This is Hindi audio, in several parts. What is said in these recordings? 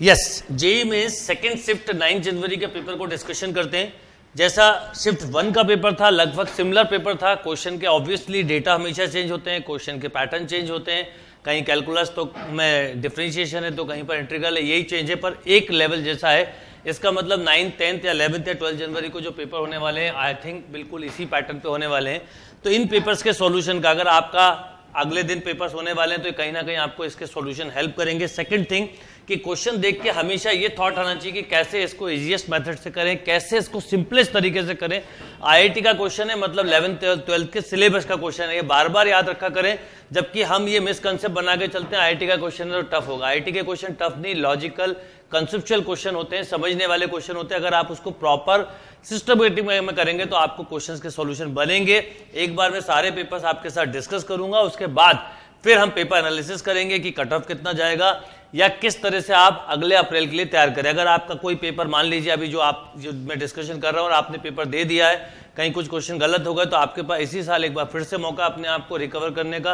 यस, जेई में सेकेंड शिफ्ट 9 जनवरी के पेपर को डिस्कशन करते हैं। जैसा शिफ्ट 1 का पेपर था, लगभग सिमिलर पेपर था। क्वेश्चन के ऑब्वियसली डेटा हमेशा चेंज होते हैं, क्वेश्चन के पैटर्न चेंज होते हैं, कहीं कैलकुलस तो में डिफरेंशिएशन है तो कहीं पर इंटीग्रल है, यही चेंज है, पर एक लेवल जैसा है। इसका मतलब 9th, 10th या 11th या 12 जनवरी को जो पेपर होने वाले हैं, आई थिंक बिल्कुल इसी पैटर्न पे होने वाले हैं। तो इन पेपर्स के सॉल्यूशन का, अगर आपका अगले दिन पेपर्स होने वाले हैं तो कहीं ना कहीं आपको इसके सॉल्यूशन हेल्प करेंगे। सेकंड थिंग कि क्वेश्चन देख के हमेशा ये थॉट आना चाहिए कि कैसे इसको इजीएस्ट मेथड से करें, कैसे इसको सिंपलेस्ट तरीके से करें। आईआईटी का क्वेश्चन है, मतलब 11th 12th के सिलेबस का क्वेश्चन है, ये बार बार याद रखा करें। जबकि हम ये मिसकंसेप्ट बना के चलते हैं आईआईटी का क्वेश्चन है तो टफ होगा। आईआईटी के क्वेश्चन टफ नहीं, लॉजिकल कंसेप्चुअल क्वेश्चन होते हैं, समझने वाले क्वेश्चन होते हैं। अगर आप उसको प्रॉपर सिस्टमेटिक में करेंगे तो आपको क्वेश्चंस के सॉल्यूशन बनेंगे। एक बार मैं सारे पेपर्स आपके साथ डिस्कस करूंगा, उसके बाद फिर हम पेपर एनालिसिस करेंगे कि कट ऑफ कितना जाएगा या किस तरह से आप अगले अप्रैल के लिए तैयार करें। अगर आपका कोई पेपर, मान लीजिए अभी जो मैं डिस्कशन कर रहा हूं और आपने पेपर दे दिया है, कहीं कुछ क्वेश्चन गलत हो गए तो आपके पास इसी साल एक बार फिर से मौका अपने आप को रिकवर करने का,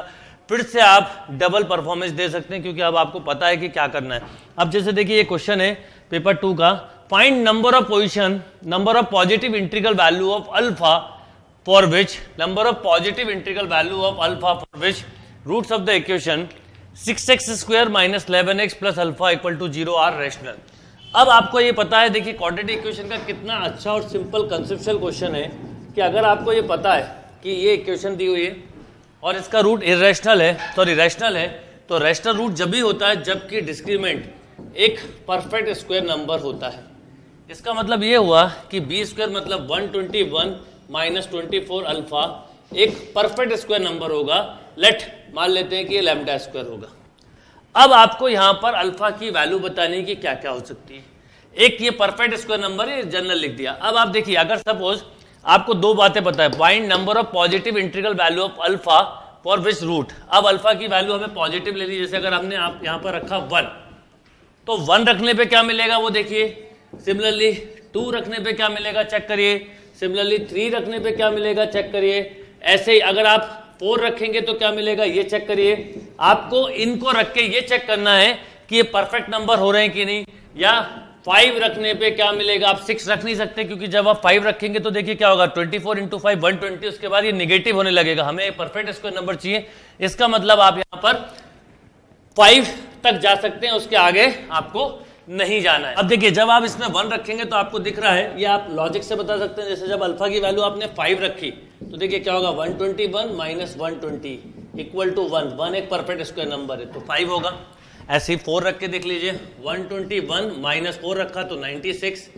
फिर से आप डबल परफॉर्मेंस दे सकते हैं, क्योंकि अब आपको पता है कि क्या करना है। अब जैसे देखिए ये क्वेश्चन है पेपर 2 का, find number of position, number of positive integral value of alpha for which, number of positive integral value of alpha for which roots of the equation 6x square minus 11x plus alpha equal to 0 are rational. अब आपको ये पता है, देखिए क्वाड्रेटिक इक्वेशन का कितना अच्छा और सिंपल कंसेप्चुअल क्वेश्चन है कि अगर आपको ये पता है कि ये इक्वेशन दी हुई है और इसका रूट रैशनल है, तो रैशनल रूट जब भी होता है जबकि डिस्क्रीमेंट एक परफेक्ट स्क्वायर नंबर होता है। इसका मतलब ये हुआ कि बी स्क्वायर मतलब 121 माइनस 24 अल्फा एक परफेक्ट स्क्वायर नंबर होगा। लेट मान लेते हैं कि ये लैम्डा स्क्वायर होगा। अब आपको यहां पर अल्फा की वैल्यू बताने की क्या क्या हो सकती है। एक ये परफेक्ट स्क्वायर नंबर है, जनरल लिख दिया। अब आप देखिए, अगर सपोज आपको दो बातें पता है, find number of positive integral value of alpha for which route. अब अल्फा की वैल्यू हमें पॉजिटिव लेनी, जैसे अगर हमने आप यहां पर रखा 1, तो 1 रखने पे क्या मिलेगा वो देखिए। सिमिलरली 2 रखने पे क्या मिलेगा चेक करिए। सिमिलरली 3 रखने पे क्या मिलेगा चेक करिए। ऐसे ही अगर आप 4 रखेंगे तो क्या मिलेगा ये चेक करिए। आपको इनको रख के ये चेक करना है कि ये परफेक्ट नंबर हो रहे हैं कि नहीं। या 5 रखने पे क्या मिलेगा, आप 6 रख नहीं सकते क्योंकि जब आप 5 रखेंगे तो देखिए क्या होगा, 24 इंटू 5 120, उसके बाद ये निगेटिव होने लगेगा। हमें परफेक्ट स्क्वायर नंबर चाहिए। इसका मतलब आप यहां पर 5 तक जा सकते हैं, उसके आगे आपको नहीं जाना है। अब देखिए, जब आप इसमें 1 रखेंगे तो आपको दिख रहा है, ये आप लॉजिक से बता सकते हैं। जैसे जब अल्फा की वैल्यू आपने 5 रखी तो देखिए क्या होगा, 121 माइनस 120 इक्वल टू 1। 1 एक परफेक्ट स्क्वायर नंबर है तो 5 होगा। ऐसे ही 4 रख के देख लीजिए, 121 माइनस 4 रखा तो 96,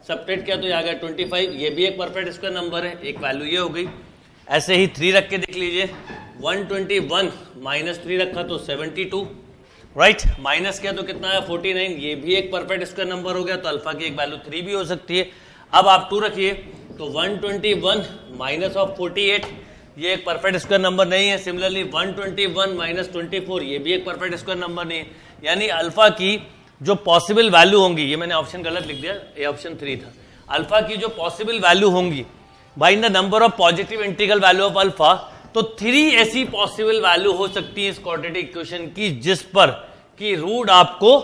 सब्ट्रैक्ट किया तो ये आ गया 25, ये भी एक परफेक्ट स्क्वायर नंबर है, एक वैल्यू ये हो गई। ऐसे ही 3 रख के देख लीजिए, 121 माइनस 3 रखा तो 72, राइट, माइनस किया तो कितना है 49, ये भी एक परफेक्ट स्क्वायर नंबर हो गया, तो अल्फा की एक वैल्यू 3 भी हो सकती है। अब आप 2 रखिए तो 121 माइनस ऑफ 48, ये एक परफेक्ट स्क्वायर नंबर नहीं है। सिमिलरली 121 माइनस 24, ये भी एक परफेक्ट स्क्वायर नंबर नहीं है। यानी अल्फा की जो पॉसिबल वैल्यू होंगी, ये मैंने ऑप्शन गलत लिख दिया, ये ऑप्शन 3 था। अल्फा की जो पॉसिबल वैल्यू होंगी by the number of positive integral value of alpha, तो 3 ऐसी पॉसिबल वैल्यू हो सकती है इस क्वाड्रेटिक इक्वेशन की जिस पर कि रूट आपको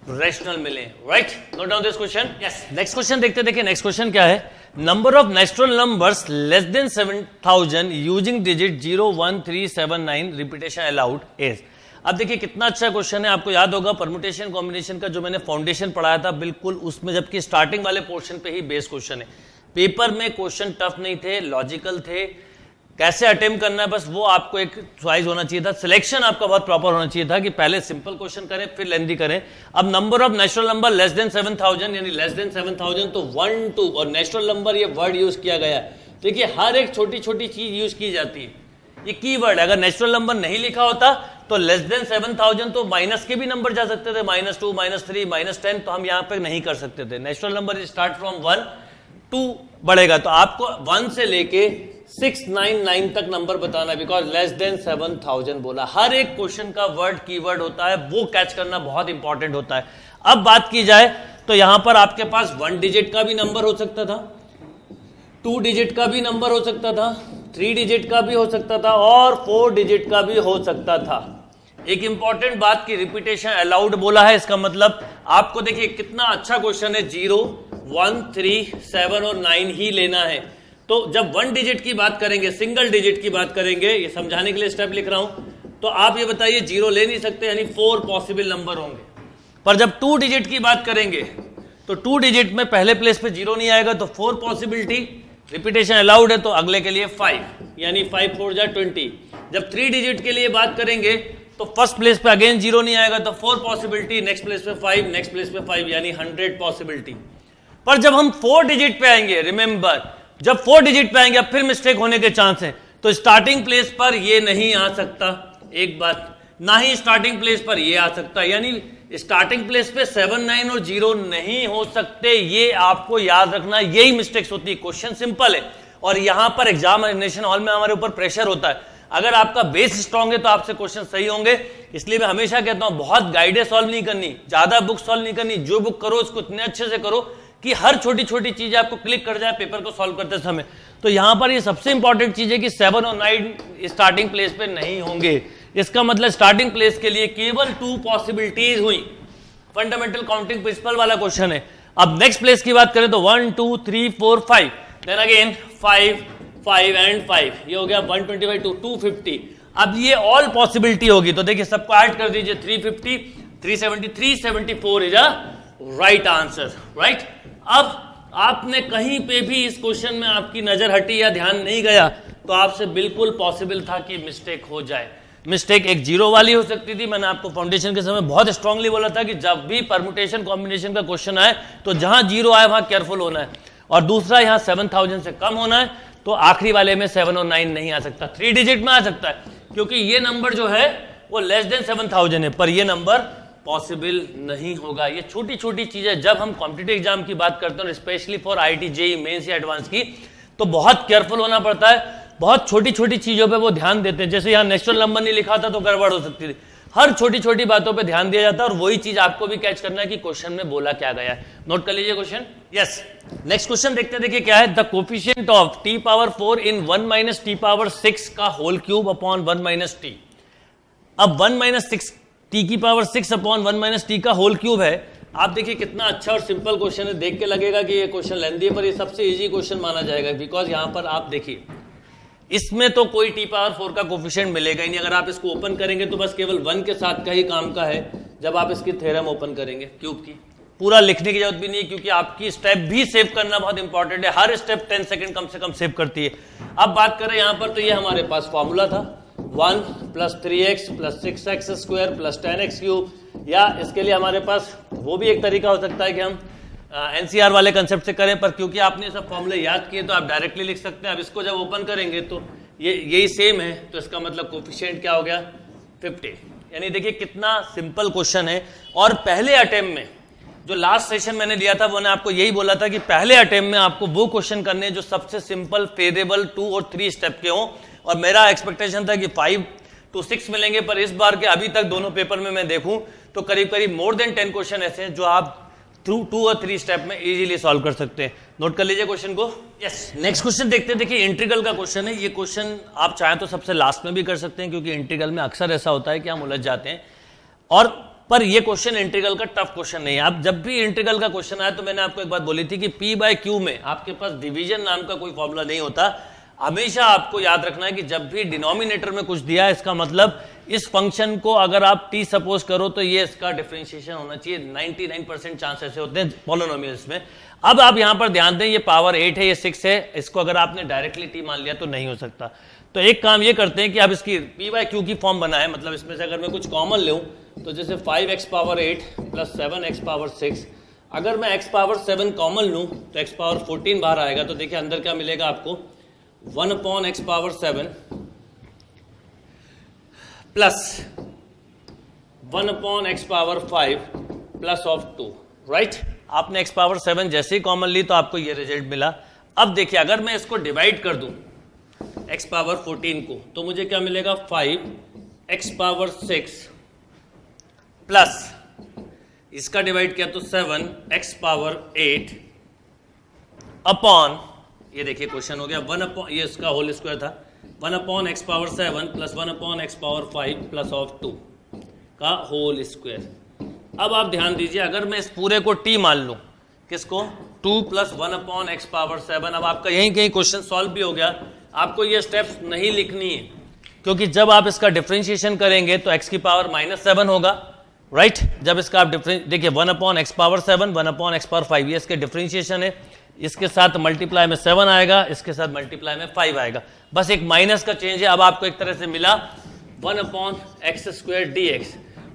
रैशनल मिले, right. Note down this question. Yes, next question देखते। देखिए नेक्स्ट क्वेश्चन क्या है, number of natural numbers less than 7000 using digit 0 1 3 7 9 repetition allowed is. अब देखिए कितना अच्छा क्वेश्चन है। आपको याद होगा परम्यूटेशन कॉम्बिनेशन का जो मैंने फाउंडेशन पढ़ाया था, बिल्कुल उसमें, जबकि स्टार्टिंग वाले पोर्शन पे ही बेस क्वेश्चन है। पेपर में क्वेश्चन टफ नहीं थे, लॉजिकल थे। कैसे अटेम्प्ट करना है बस वो आपको एक चॉइस होना चाहिए था। सिलेक्शन आपका बहुत प्रॉपर होना चाहिए था कि पहले सिंपल क्वेश्चन करें फिर लेंथी करें। अब number of natural number less than 7000, यानी लेस देन 7000 तो 1 2 और नेचुरल नंबर ये वर्ड यूज किया गया है। देखिए हर एक छोटी छोटी चीज यूज की जाती है, ये की वर्ड है। अगर नेचुरल नंबर नहीं लिखा होता तो लेस देन 7000 तो माइनस के भी नंबर जा सकते थे, -2 -3 -10, तो हम यहाँ पे नहीं कर सकते थे। नेचुरल नंबर स्टार्ट फ्रॉम 1 2 बढ़ेगा, तो आपको 1 से लेके 699 तक नंबर बताना, बिकॉज लेस देन 7000 बोला। हर एक क्वेश्चन का वर्ड कीवर्ड होता है, वो कैच करना बहुत इंपॉर्टेंट होता है। अब बात की जाए तो यहां पर आपके पास 1 डिजिट का भी नंबर हो सकता था, 2 डिजिट का भी नंबर हो सकता था, 3 डिजिट का भी हो सकता था और 4 डिजिट का भी हो सकता था। एक इंपॉर्टेंट बात की रिपीटेशन अलाउड बोला है, इसका मतलब आपको देखिए कितना अच्छा क्वेश्चन है, 0, 1, 3, 7 और 9 ही लेना है। तो जब 1 डिजिट की बात करेंगे, सिंगल डिजिट की बात करेंगे, ये समझाने के लिए स्टेप लिख रहा हूं, तो आप ये बताइए 0 ले नहीं सकते, यानी 4 पॉसिबल नंबर होंगे। पर जब 2 डिजिट की बात करेंगे तो 2 डिजिट में पहले प्लेस पे 0 नहीं आएगा, तो 4 पॉसिबिलिटी, रिपीटेशन अलाउड है तो अगले के लिए 5, यानी 5 4 जा 20। जब 3 डिजिट के लिए बात करेंगे तो फर्स्ट प्लेस पे अगेन 0 नहीं आएगा, तो 4 पॉसिबिलिटी, नेक्स्ट प्लेस पे 5, नेक्स्ट प्लेस पे 5, यानी 100 पॉसिबिलिटी। पर जब हम 4 डिजिट पे आएंगे, रिमेंबर जब 4 डिजिट पे आएंगे अब फिर मिस्टेक होने के चांस हैं, तो स्टार्टिंग प्लेस पर ये नहीं आ सकता, एक बात, ना ही स्टार्टिंग प्लेस पर ये आ सकता, यानी स्टार्टिंग प्लेस पे 7, 9 और 0 नहीं हो सकते। ये आपको याद रखना, यही मिस्टेक्स होती है। क्वेश्चन सिंपल है और यहां पर एग्जामिनेशन हॉल में हमारे ऊपर प्रेशर होता है। अगर आपका बेस स्ट्रांग है तो आपसे क्वेश्चन सही होंगे। इसलिए मैं हमेशा कहता हूं बहुत गाइडें सॉल्व नहीं करनी, ज्यादा बुक सॉल्व नहीं करनी, जो बुक करो उसको इतने अच्छे से करो कि हर छोटी छोटी चीज आपको क्लिक कर जाए पेपर को सॉल्व करते समय। तो यहां पर ये सबसे इंपॉर्टेंट चीज है कि 7 और 9 स्टार्टिंग प्लेस पे नहीं होंगे। इसका मतलब स्टार्टिंग प्लेस के लिए केवल 2 पॉसिबिलिटीज हुई। फंडामेंटल काउंटिंग प्रिंसिपल वाला क्वेश्चन है। अब नेक्स्ट प्लेस की बात करें तो 1, 2, 3, 4, 5, देन अगेन 5, 5 एंड 5, ये हो गया 125 टू 250। अब ये ऑल पॉसिबिलिटी होगी, तो देखिए सबको ऐड कर दीजिए, 350, 370, 374 is a right answer, right. अब आपने कहीं पे भी इस क्वेश्चन में आपकी नजर हटी या ध्यान नहीं गया तो आपसे बिल्कुल पॉसिबल था कि मिस्टेक हो जाए। मिस्टेक एक 0 वाली हो सकती थी। मैंने आपको फाउंडेशन के समय बहुत स्ट्रांगली बोला था कि जब भी परमुटेशन कॉम्बिनेशन का क्वेश्चन आए तो जहां 0 आए वहां केयरफुल होना है, और दूसरा यहां 7000 से कम होना है, तो आखिरी वाले में 7 और 9 नहीं आ सकता, 3 डिजिट में आ सकता है, क्योंकि ये नंबर जो है वो लेस देन 7000 है, पर ये नंबर पॉसिबल नहीं होगा। ये छोटी छोटी चीजें जब हम कॉम्पिटिटिव एग्जाम की बात करते हैं, specially for IIT, JEE mains या एडवांस की, तो बहुत केयरफुल होना पड़ता है। बहुत छोटी छोटी चीजों पे वो ध्यान देते हैं। जैसे यहाँ नेचुरल नंबर नहीं लिखा था तो गड़बड़ हो सकती थी। हर छोटी छोटी बातों पे ध्यान दिया जाता है, और वही चीज आपको भी कैच करना है कि क्वेश्चन में बोला क्या गया है। नोट कर लीजिए क्वेश्चन। यस, नेक्स्ट क्वेश्चन देखते हैं। देखिए क्या है, the coefficient of t⁴ in 1 - t⁴ का होल क्यूब अपॉन 1 - t। अब 1 - t⁴ अपॉन 1 - t का होल क्यूब है। आप देखिए कितना अच्छा और सिंपल क्वेश्चन है। देख के लगेगा कि ये क्वेश्चन लेंदी है, पर ये सबसे इजी क्वेश्चन माना जाएगा, बिकॉज यहां पर आप देखिए इसमें तो कोई t⁴ का कोफिशिएंट मिलेगा ही नहीं। अगर आप इसको ओपन करेंगे तो बस केवल 1 के साथ का ही काम का है। जब आप इसकी थ्योरम ओपन करेंगे क्यूब की, पूरा लिखने की जरूरत भी नहीं है, क्योंकि आपकी स्टेप भी सेव करना बहुत इंपॉर्टेंट है। हर स्टेप 10 सेकंड कम से कम सेव करती है। अब बात करें यहां पर, तो ये हमारे पास फॉर्मूला था 1 + 3x + 6x² + 10x³, या इसके लिए हमारे पास वो भी एक तरीका हो सकता है कि हम एनसीआर वाले कंसेप्ट से करें, पर क्योंकि आपने सब फॉर्मूले याद किए तो आप डायरेक्टली लिख सकते हैं। अब इसको जब ओपन करेंगे तो यही सेम है, तो इसका मतलब कोफिशिएंट क्या हो गया, 50। यानी देखिए कितना सिंपल क्वेश्चन है। और पहले अटेम्प्ट में, जो लास्ट सेशन मैंने लिया था, मैंने आपको यही बोला था कि पहले अटेम्प्ट में आपको वो क्वेश्चन करने जो सबसे सिंपल, फेवरेबल 2 और 3 स्टेप के हों। और मेरा एक्सपेक्टेशन था कि 5 to 6 मिलेंगे, पर इस बार के अभी तक दोनों पेपर में मैं देखूं तो करीब करीब मोर देन 10 क्वेश्चन ऐसे हैं जो आप थ्रू 2 और 3 स्टेप में इजीली सॉल्व कर सकते हैं। नोट कर लीजिए क्वेश्चन को। यस, नेक्स्ट क्वेश्चन देखते हैं। देखिए इंटीग्रल का क्वेश्चन है। ये क्वेश्चन आप चाहें तो सबसे लास्ट में भी कर सकते हैं, क्योंकि इंटीग्रल में अक्सर ऐसा होता है कि हम उलझ जाते हैं। और पर ये क्वेश्चन इंटीग्रल का टफ क्वेश्चन नहीं है। आप जब भी इंटीग्रल का क्वेश्चन आया तो मैंने आपको एक बात बोली थी कि p/q में आपके पास डिवीजन नाम का कोई फॉर्मूला नहीं होता। हमेशा आपको याद रखना है कि जब भी डिनोमिनेटर में कुछ दिया है, इसका मतलब इस फंक्शन को अगर आप t सपोज करो तो ये इसका डिफरेंशिएशन होना चाहिए। 99% चांस ऐसे होते हैं पॉलिनोमियल्स में। अब आप यहां पर ध्यान दें, ये पावर 8 है, ये 6 है, इसको अगर आपने डायरेक्टली t मान लिया तो नहीं हो सकता। तो एक काम ये करते हैं कि अब इसकी p/q की फॉर्म बनाए। मतलब इसमें से अगर मैं कुछ कॉमन लूं तो जैसे 5x⁴ + 7x⁴ अगर मैं x⁴ कॉमन लूं तो x⁴ बाहर आएगा। तो देखिए अंदर क्या मिलेगा आपको, 1/x⁴ plus 1/x⁵ plus of 2, right. आपने x⁴ जैसे ही कॉमन ली तो आपको ये रिजल्ट मिला। अब देखिए अगर मैं इसको डिवाइड कर दूं x⁴ को, तो मुझे क्या मिलेगा, 5x⁴ प्लस इसका डिवाइड किया तो 7x⁴ अपॉन, ये देखिए क्वेश्चन हो गया 1 ये इसका होल स्क्वायर था, 1/x⁴ plus 1/x⁵ plus of 2। का होल स्क्वायर। अब आप ध्यान दीजिए, अगर मैं इस पूरे को t मान लूं, किसको 2 + 1/x⁻7। अब आपका यहीं कहीं क्वेश्चन सॉल्व भी हो गया। आपको ये स्टेप्स नहीं लिखनी है, क्योंकि जब आप इसका डिफरेंशिएशन करेंगे तो x की पावर -7 होगा, राइट। जब इसका आप देखिए 1/x⁻7 1/x⁵ ये इसके डिफरेंशिएशन है, इसके साथ मल्टीप्लाई में 7 आएगा, इसके साथ मल्टीप्लाई में 5 आएगा, बस एक माइनस का चेंज है। अब आपको एक तरह से मिला 1/x² dx,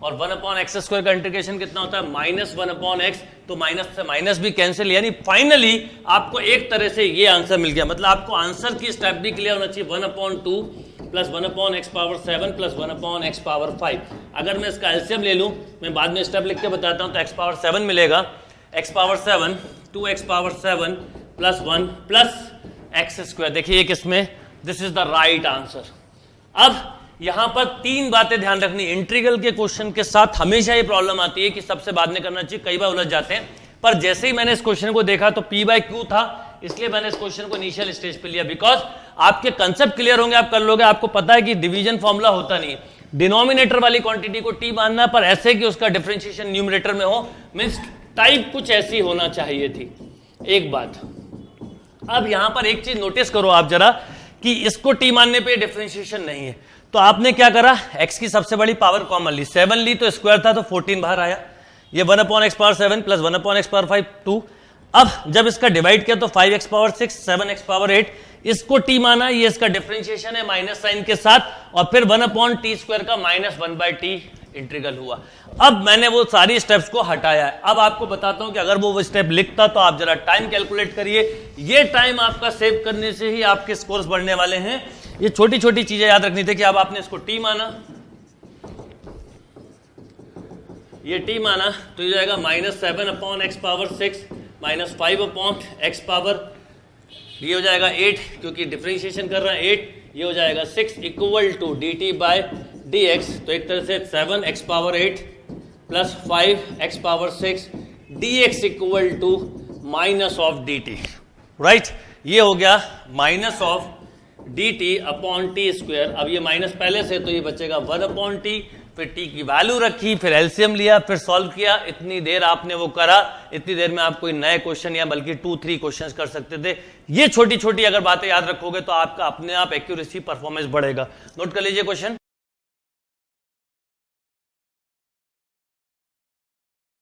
और 1/x² का इंटीग्रेशन कितना होता है -1/x, तो माइनस से माइनस भी कैंसिल, यानी फाइनली आपको एक तरह से ये आंसर मिल गया। मतलब आपको आंसर की स्टेप भी क्लियर होना चाहिए, 1/2 + 1/x⁻7 + 1/x⁵। अगर मैं इसका एलसीएम ले लूं, मैं बाद में स्टेप लिख के बताता हूं, तो x⁻7 मिलेगा, x⁻7 2x⁻7 + 1 + x²। देखिए ये किसमें, this is the right answer. अब यहां पर 3 बातें ध्यान रखनी। इंटीग्रल के क्वेश्चन के साथ हमेशा ये प्रॉब्लम आती है कि सबसे बाद में करना चाहिए, कई बार उलझ जाते हैं। पर जैसे ही मैंने इस क्वेश्चन को देखा तो p/q था, इसलिए मैंने इस क्वेश्चन को इनिशियल स्टेज पे लिया, बिकॉज आपके कंसेप्ट क्लियर होंगे, आप कर लोगे। आपको पता है कि डिवीजन फॉर्मूला होता नहीं है, डिनोमिनेटर वाली क्वांटिटी को t मानना, पर ऐसे कि उसका डिफरेंशिएशन न्यूमरेटर में हो, मींस टाइप कुछ ऐसी होना चाहिए थी। एक बात, अब यहां पर एक चीज नोटिस करो आप जरा, कि इसको t मानने पे डिफरेंशिएशन नहीं है, तो आपने क्या करा, x की सबसे बड़ी पावर कॉमन ली, 7 ली तो स्क्वायर था तो 14 बाहर आया, ये 1/x⁻7 + 1/x⁵ 2। अब जब इसका डिवाइड किया तो 5x⁻6 7x⁸8, इसको t माना, ये इसका डिफरेंशिएशन है माइनस साइन के साथ, और फिर 1/t² का -1/t इंटीग्रल हुआ। अब मैंने वो सारी स्टेप्स को हटाया है। अब आपको बताता हूं कि अगर वो स्टेप लिखता तो आप जरा टाइम कैलकुलेट करिए, ये टाइम आपका सेव करने से ही आपके स्कोर्स बढ़ने वाले हैं। ये छोटी छोटी चीजें याद रखनी थी कि अब आपने इसको t माना, ये t माना तो ये जाएगा -7/x⁻6 -5/x⁻, ये हो जाएगा 8, क्योंकि डिफरेंशिएशन कर रहा है 8, ये हो जाएगा 6 = dt/dx। तो एक तरह से 7x⁸8 + 5x⁻6 dx = -(dt), राइट। ये हो गया -(dt/t²। अब ये माइनस पहले से, तो ये बचेगा 1/t, फिर t की वैल्यू रखी, फिर एलसीएम लिया, फिर सॉल्व किया। इतनी देर आपने वो करा, इतनी देर में आप कोई नए क्वेश्चन या बल्कि 2-3 क्वेश्चंस कर सकते थे। ये छोटी छोटी अगर बातें याद रखोगे तो आपका अपने आप एक्यूरेसी परफॉर्मेंस बढ़ेगा। नोट कर लीजिए क्वेश्चन।